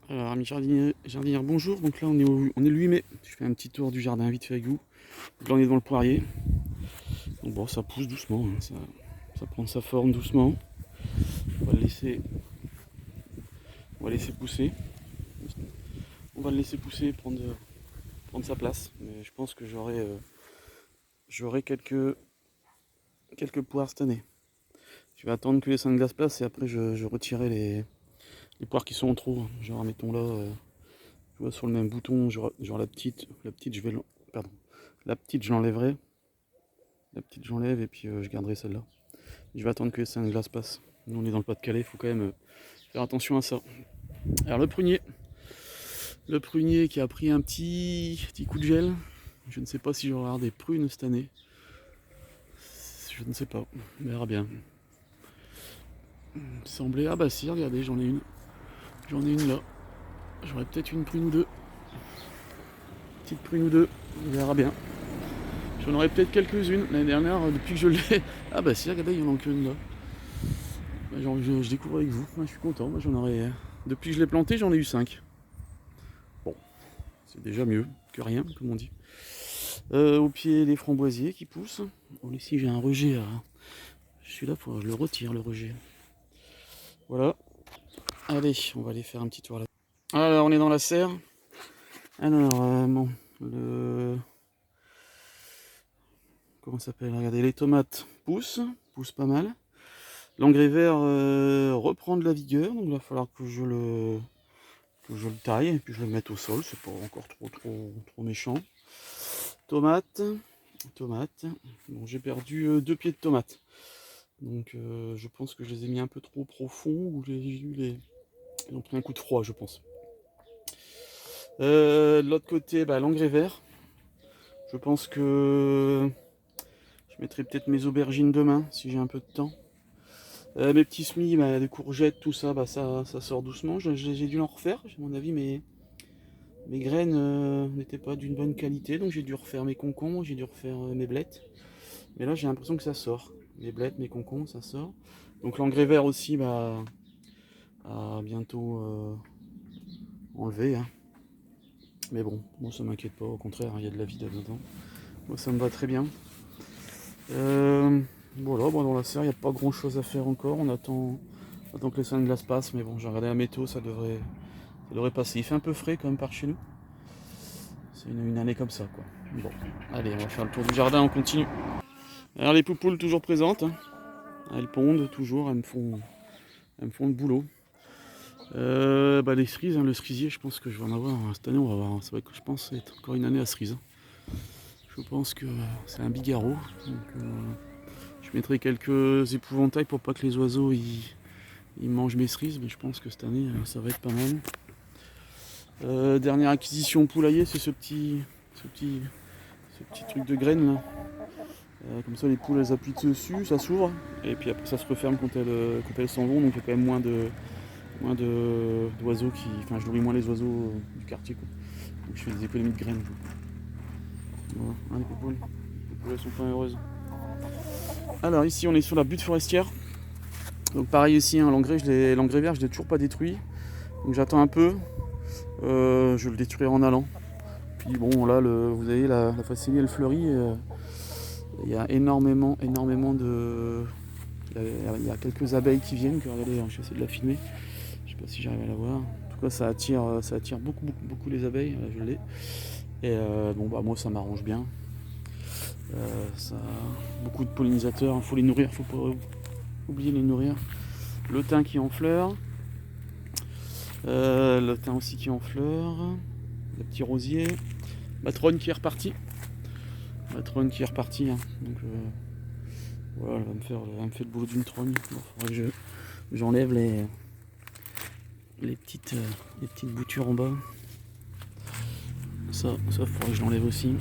Alors, amis jardinières, bonjour. Donc là, on est le 8 mai. Je fais un petit tour du jardin vite fait avec vous. Donc là, on est dans le poirier. Donc bon, ça pousse doucement, hein, ça prend sa forme doucement. On va le laisser, on va laisser pousser. On va le laisser pousser, prendre sa place. Mais je pense que j'aurai quelques poires cette année. Je vais attendre que les 5 glaces passent et après je retirerai les poires qui sont en trop. Genre, mettons là, tu vois, sur le même bouton, genre la petite, pardon, la petite, je l'enlèverai. La petite, j'enlève et puis je garderai celle-là. Je vais attendre que les 5 glaces passent. Nous, on est dans le Pas-de-Calais, il faut quand même faire attention à ça. Alors, le prunier qui a pris un petit coup de gel. Je ne sais pas si j'aurai avoir des prunes cette année. Je ne sais pas, on verra bien. Il me semblait. Ah bah si, regardez, j'en ai une. J'en ai une là. J'aurai peut-être une prune ou deux. Petite prune ou deux, on verra bien. J'en aurai peut-être quelques-unes. L'année dernière, depuis que je l'ai. Ah bah si, regardez, il y en a qu'une là. Bah, je découvre avec vous. Moi, je suis content. Moi, j'en aurais. Depuis que je l'ai planté, j'en ai eu 5. Bon, c'est déjà mieux que rien, comme on dit. Au pied, les framboisiers qui poussent. Bon, ici, j'ai un rejet. Je suis là pour. Je le retire, le rejet. Voilà. Allez, on va aller faire un petit tour là. Alors, on est dans la serre. Alors, bon, comment ça s'appelle? Regardez, les tomates poussent pas mal. L'engrais vert reprend de la vigueur, donc il va falloir que je le taille et puis je le mette au sol. C'est pas encore trop méchant. Tomates. Bon, j'ai perdu 2 pieds de tomates. Donc je pense que je les ai mis un peu trop profond ou ils ont pris un coup de froid, je pense. De l'autre côté, l'engrais vert. Je pense que je mettrai peut-être mes aubergines demain si j'ai un peu de temps. Mes petits semis, des courgettes, tout ça, ça sort doucement. J'ai dû en refaire, à mon avis, mes graines n'étaient pas d'une bonne qualité, donc j'ai dû refaire mes concombres, j'ai dû refaire mes blettes. Mais là, j'ai l'impression que ça sort. Mes blettes, mes concombres, ça sort. Donc l'engrais vert aussi, à bientôt enlever. Hein. Mais bon, moi ça m'inquiète pas, au contraire, il y a de la vie là-dedans. Moi ça me va très bien. Voilà, bon, dans la serre, il n'y a pas grand chose à faire encore. On attend que les 5 glaces passent, mais bon, j'ai regardé la météo, ça devrait passer. Il fait un peu frais quand même par chez nous. C'est une année comme ça, quoi. Bon, allez, on va faire le tour du jardin, on continue. Alors les poupoules toujours présentes, hein. Elles pondent toujours, elles me font le boulot. Les cerises, hein, le cerisier, je pense que je vais en avoir. Cette année, on va avoir. C'est vrai que je pense être encore une année à cerise. Je pense que c'est un bigarreau. Donc, je mettrai quelques épouvantails pour pas que les oiseaux ils mangent mes cerises, mais je pense que cette année, ça va être pas mal. Dernière acquisition poulailler, c'est ce petit truc de graines là. Comme ça, les poules elles appuient dessus, ça s'ouvre, et puis après ça se referme quand elles s'en vont, donc il y a quand même d'oiseaux qui. Enfin, je nourris moins les oiseaux du quartier, quoi. Donc je fais des économies de graines. Voilà, hein, les poules. Les poules elles sont pas heureuses. Alors ici on est sur la butte forestière. Donc pareil ici, hein, l'engrais vert je l'ai toujours pas détruit. Donc j'attends un peu. Je le détruirai en allant. Puis bon là vous avez la facélie elle fleurit. Il y a énormément de. Il y a quelques abeilles qui viennent. Regardez, je vais essayer de la filmer. Je sais pas si j'arrive à la voir. En tout cas, ça attire beaucoup les abeilles. Là, je l'ai. Et moi, ça m'arrange bien. Beaucoup de pollinisateurs. Il faut les nourrir. Faut pas oublier de les nourrir. Le thym qui est en fleurs. Le thym aussi qui est en fleurs. Le petit rosier. Matrone qui est repartie. Hein. Donc voilà, elle va me faire le boulot d'une trogne. Il faudrait que j'enlève les petites boutures en bas. Ça faudrait que je l'enlève aussi.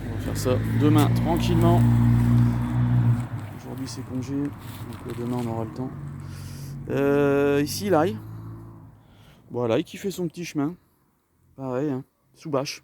On va faire ça demain tranquillement. Aujourd'hui c'est congé, donc demain on aura le temps. Ici l'ail. Bon, l'ail qui fait son petit chemin. Pareil, hein, sous bâche.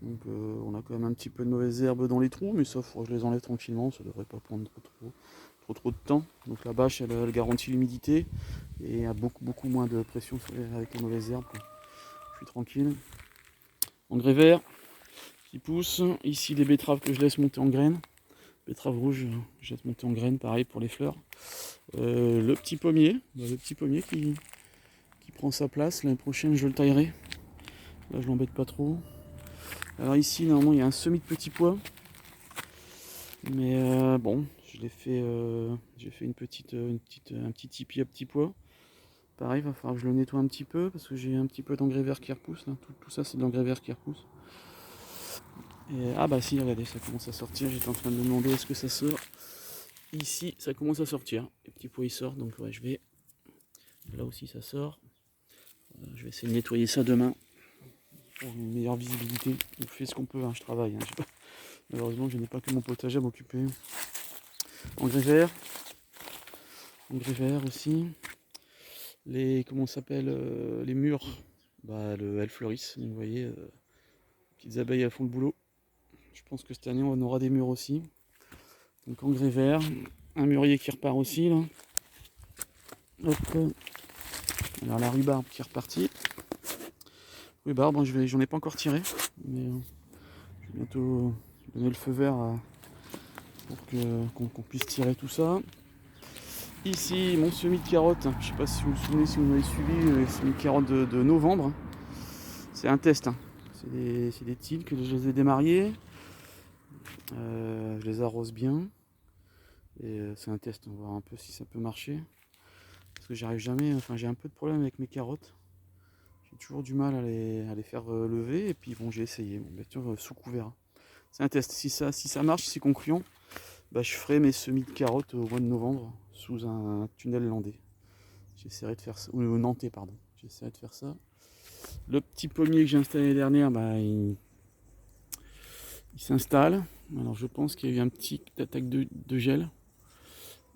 Donc on a quand même un petit peu de mauvaises herbes dans les trous, mais ça faudrait que je les enlève tranquillement, ça devrait pas prendre trop trop de temps. Donc la bâche elle garantit l'humidité et a beaucoup moins de pression avec les mauvaises herbes, quoi. Je suis tranquille. Engrais vert qui pousse. Ici des betteraves que je laisse monter en graines. Betterave rouge, je laisse monter en graines, pareil pour les fleurs. Le petit pommier qui prend sa place. L'année prochaine je le taillerai. Là je l'embête pas trop. Alors ici normalement il y a un semis de petits pois. Mais bon, j'ai fait un petit tipi à petits pois. Pareil, il va falloir que je le nettoie un petit peu parce que j'ai un petit peu d'engrais vert qui repousse là. Tout ça c'est de l'engrais vert qui repousse. Et, ah bah si, regardez, ça commence à sortir. J'étais en train de me demander est-ce que ça sort. Ici ça commence à sortir. Les petits pois ils sortent, donc ouais je vais. Là aussi ça sort. Je vais essayer de nettoyer ça demain pour une meilleure visibilité. On fait ce qu'on peut, hein, je travaille. Hein, malheureusement je n'ai pas que mon potager à m'occuper. Engrais vert aussi. Les comment ça s'appelle les murs, bah elles fleurissent. Donc, vous voyez, petites abeilles elles font le boulot. Je pense que cette année on aura des murs aussi. Donc engrais vert, un mûrier qui repart aussi là. Hop. Alors la rhubarbe qui est repartie. Rhubarbe, j'en ai pas encore tiré, mais je vais bientôt donner le feu vert pour qu'on puisse tirer tout ça. Ici, mon semis de carottes, je ne sais pas si vous vous souvenez, si vous m'avez suivi, le semis de carottes de novembre. C'est un test, hein. C'est des tiles que je les ai démariées. Je les arrose bien. Et c'est un test, on va voir un peu si ça peut marcher. Parce que j'arrive jamais, enfin j'ai un peu de problème avec mes carottes. J'ai toujours du mal à les faire lever. Et puis bon, j'ai essayé, bon, bien sûr, sous couvert. C'est un test, si ça marche, si c'est concluant, bah, je ferai mes semis de carottes au mois de novembre sous un tunnel landais. J'essaierai de faire ça, ou nantais pardon. J'essaierai de faire ça. Le petit pommier que j'ai installé l'année dernière, bah, il s'installe. Alors je pense qu'il y a eu un petit attaque de gel.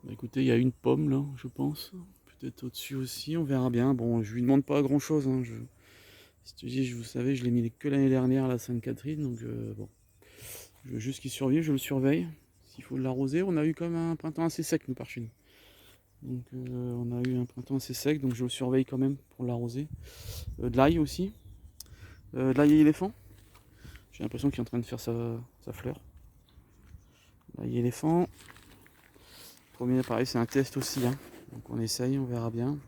Bah, écoutez, il y a une pomme là, je pense. Peut-être au-dessus aussi, on verra bien. Bon, je lui demande pas grand chose. Hein. Vous savez, je l'ai mis que l'année dernière à la Sainte-Catherine. Donc bon, je veux juste qu'il survive, je le surveille. S'il faut l'arroser, on a eu quand même un printemps assez sec nous par chez nous. Donc on a eu un printemps assez sec, donc je le surveille quand même pour l'arroser. De l'ail aussi. De l'ail éléphant. J'ai l'impression qu'il est en train de faire sa fleur. L'ail éléphant. Premier pareil, c'est un test aussi. Hein. Donc on essaye, on verra bien.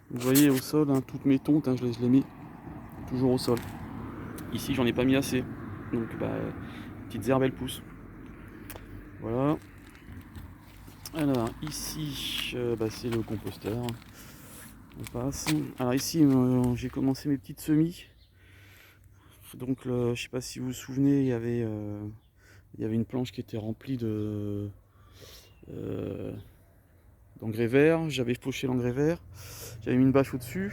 Vous voyez au sol, hein, toutes mes tontes, hein, je les mets toujours au sol. Ici j'en ai pas mis assez. Donc bah, petites herbes elles poussent. Voilà. Alors ici, bah, c'est le composteur. On passe. Alors ici, j'ai commencé mes petites semis. Donc je sais pas si vous vous souvenez, il y avait une planche qui était remplie d'engrais vert. J'avais fauché l'engrais vert. J'avais mis une bâche au-dessus.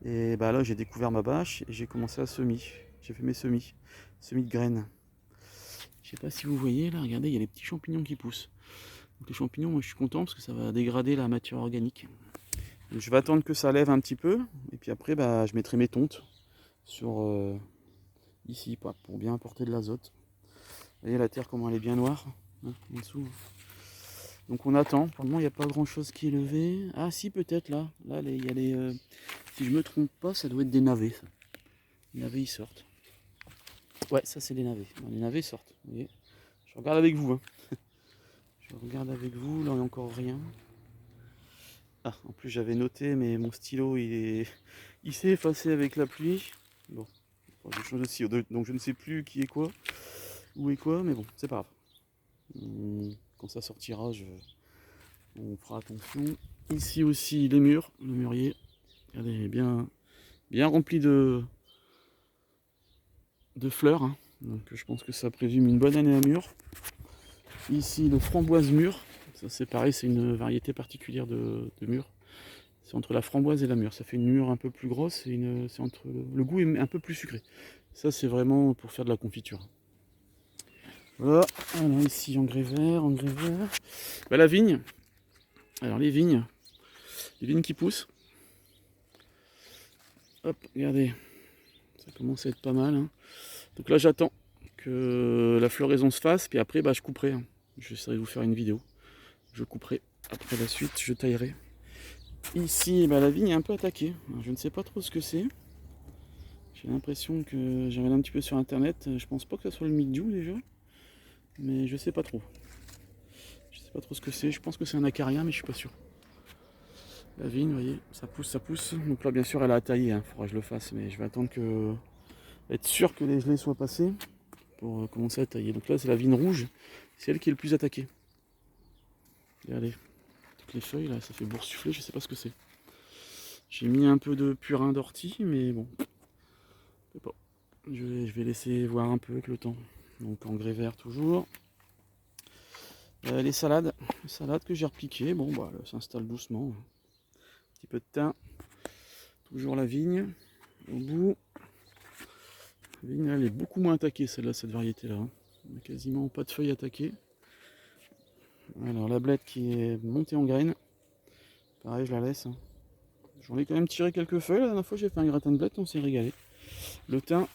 Et bah là j'ai découvert ma bâche et j'ai commencé à semer. J'ai fait mes semis de graines. Je sais pas si vous voyez là, regardez, il y a les petits champignons qui poussent. Donc les champignons, moi je suis content parce que ça va dégrader la matière organique. Donc, je vais attendre que ça lève un petit peu et puis après bah, je mettrai mes tontes sur ici pour bien apporter de l'azote. Vous voyez la terre comment elle est bien noire, hein, en dessous. Donc on attend, pour le moment il n'y a pas grand chose qui est levé. Ah si peut-être là, il y a les... si je me trompe pas, ça doit être des navets. Ça. Les navets ils sortent. Ouais, ça c'est des navets. Les navets sortent. Vous voyez, je regarde avec vous. Hein. Je regarde avec vous, là il n'y a encore rien. Ah, en plus j'avais noté, mais mon stylo il s'est effacé avec la pluie. Bon, je change aussi, donc je ne sais plus qui est quoi, où est quoi, mais bon, c'est pas grave. Quand ça sortira, on fera attention. Ici aussi les murs, le mûrier, regardez, bien rempli de fleurs. Hein. Donc je pense que ça présume une bonne année à mûr. Ici le framboise mûre, ça c'est pareil, c'est une variété particulière de mûre. C'est entre la framboise et la mûre. Ça fait une mûre un peu plus grosse et c'est entre le goût est un peu plus sucré. Ça c'est vraiment pour faire de la confiture. Voilà, alors ici engrais vert. Bah, la vigne. Alors les vignes qui poussent. Hop, regardez, ça commence à être pas mal. Hein. Donc là j'attends que la floraison se fasse, puis après bah, je couperai. Hein. J'essaierai de vous faire une vidéo. Je couperai après la suite, je taillerai. Ici, bah, la vigne est un peu attaquée. Alors, je ne sais pas trop ce que c'est. J'ai l'impression que j'ai regardé un petit peu sur internet. Je pense pas que ce soit le mildiou déjà. Mais je sais pas trop. Je sais pas trop ce que c'est. Je pense que c'est un acaria, mais je suis pas sûr. La vigne, vous voyez, ça pousse, ça pousse. Donc là, bien sûr, elle a à tailler. Il faudra que je le fasse. Mais je vais attendre être sûr que les gelées soient passées pour commencer à tailler. Donc là, c'est la vigne rouge. C'est elle qui est le plus attaquée. Regardez. Toutes les feuilles, là, ça fait boursoufler. Je sais pas ce que c'est. J'ai mis un peu de purin d'ortie, mais bon. Je sais pas. Je vais laisser voir un peu avec le temps. Donc engrais vert toujours. Les salades que j'ai repiquées, bon bah elles s'installent doucement. Un petit peu de thym, toujours la vigne au bout. La vigne elle est beaucoup moins attaquée celle-là, cette variété-là. On a quasiment pas de feuilles attaquées. Alors la blette qui est montée en graines, pareil je la laisse. J'en ai quand même tiré quelques feuilles, la dernière fois j'ai fait un gratin de blette, on s'est régalé. Le thym,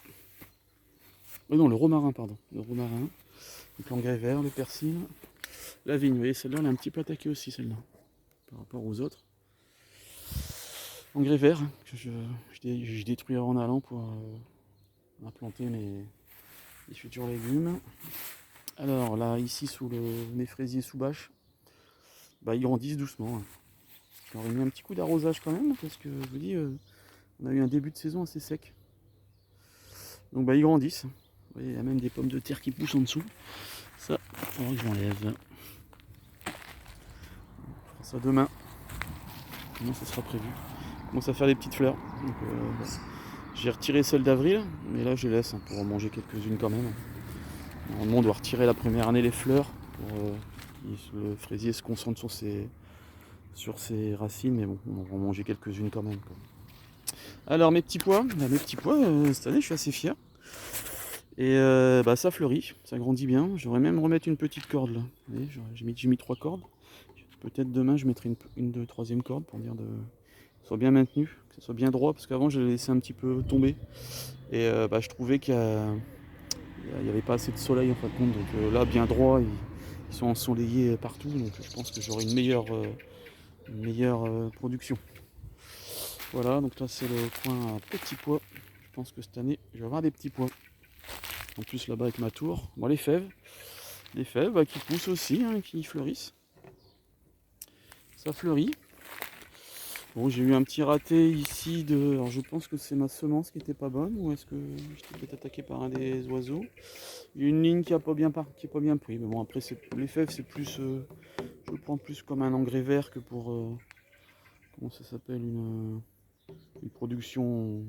non le romarin pardon, le romarin, l'engrais vert, le persil. La vigne, vous voyez, celle-là, elle est un petit peu attaquée aussi, celle-là, par rapport aux autres. Engrais vert, que je détruirai en allant pour implanter mes futurs légumes. Alors là, ici, sous mes fraisiers sous bâche, bah, ils grandissent doucement. J'aurais mis un petit coup d'arrosage quand même, parce que je vous dis, on a eu un début de saison assez sec. Donc bah, ils grandissent. Vous voyez, il y a même des pommes de terre qui poussent en dessous. Ça, il faudra que je l'enlève. On fera ça demain. Demain, ça sera prévu. On commence à faire des petites fleurs. Donc, j'ai retiré celle d'avril, mais là je les laisse pour en manger quelques-unes quand même. Normalement, on doit retirer la première année les fleurs pour que le fraisier se concentre sur ses racines, mais bon, on va en manger quelques-unes quand même. Quoi. Alors mes petits pois, cette année je suis assez fier. Et bah, ça fleurit, ça grandit bien. J'aurais même remettre une petite corde là. Vous voyez, j'ai mis 3 cordes. Peut-être demain je mettrai une troisième corde pour dire soit bien maintenu, que ce soit bien droit, parce qu'avant je l'ai laissé un petit peu tomber. Et bah, je trouvais qu'il n'y avait pas assez de soleil en fin de compte. Donc là bien droit, ils sont ensoleillés partout. Donc je pense que j'aurai une meilleure production. Voilà, donc là c'est le coin à petits pois. Je pense que cette année je vais avoir des petits pois. En plus là-bas avec ma tour. Bon les fèves bah, qui poussent aussi, hein, qui fleurissent. Ça fleurit. Bon, j'ai eu un petit raté ici alors je pense que c'est ma semence qui était pas bonne, ou est-ce que j'étais peut-être attaqué par un des oiseaux. Il y a une ligne qui est pas bien pris, mais bon après les fèves c'est plus, je le prends plus comme un engrais vert que pour, comment ça s'appelle, une production.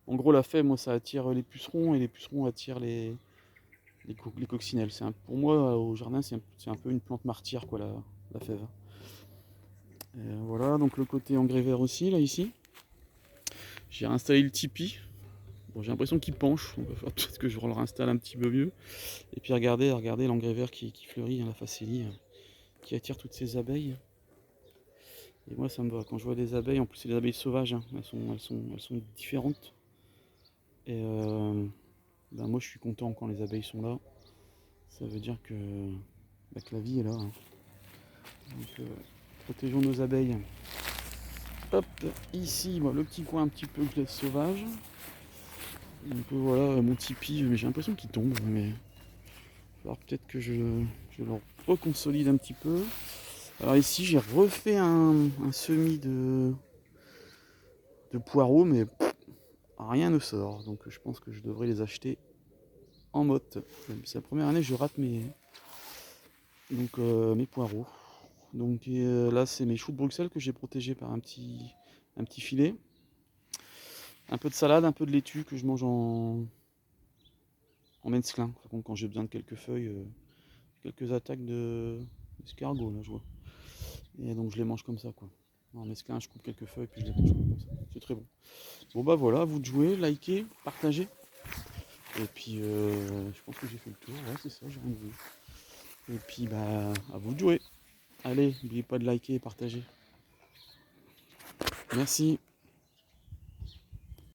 En gros la fève, moi ça attire les pucerons, et les pucerons attirent les coccinelles. Pour moi au jardin c'est un peu une plante martyre quoi, la fève. Et voilà, donc le côté engrais vert aussi, là, ici. J'ai installé le tipi. Bon, j'ai l'impression qu'il penche, donc il va falloir peut-être que je le réinstalle un petit peu mieux. Et puis regardez l'engrais vert qui fleurit, hein, la facélie, qui attire toutes ces abeilles. Et moi ça me va, quand je vois des abeilles, en plus c'est des abeilles sauvages, hein, elles sont différentes. Et ben moi je suis content quand les abeilles sont là. Ça veut dire que la vie est là. Hein. Donc protégeons nos abeilles. Hop, ici, le petit coin un petit peu sauvage. Donc voilà, mon tipi, mais j'ai l'impression qu'il tombe, mais il va falloir peut-être que je le reconsolide un petit peu. Alors ici, j'ai refait un semis de poireaux, mais rien ne sort. Donc je pense que je devrais les acheter en motte. C'est la première année que je rate mes poireaux. Donc là, c'est mes choux de Bruxelles que j'ai protégés par un petit filet. Un peu de salade, un peu de laitue que je mange en mesclin. Par contre, quand j'ai besoin de quelques feuilles, quelques attaques d'escargots, là, je vois. Et donc, je les mange comme ça, quoi. En mesclin, je coupe quelques feuilles, puis je les mange comme ça. C'est très bon. Bon, bah voilà, à vous de jouer, likez, partagez. Et puis, je pense que j'ai fait le tour. Ouais, c'est ça, j'ai rien vu. Et puis, bah, à vous de jouer. Allez, n'oubliez pas de liker et partager. Merci.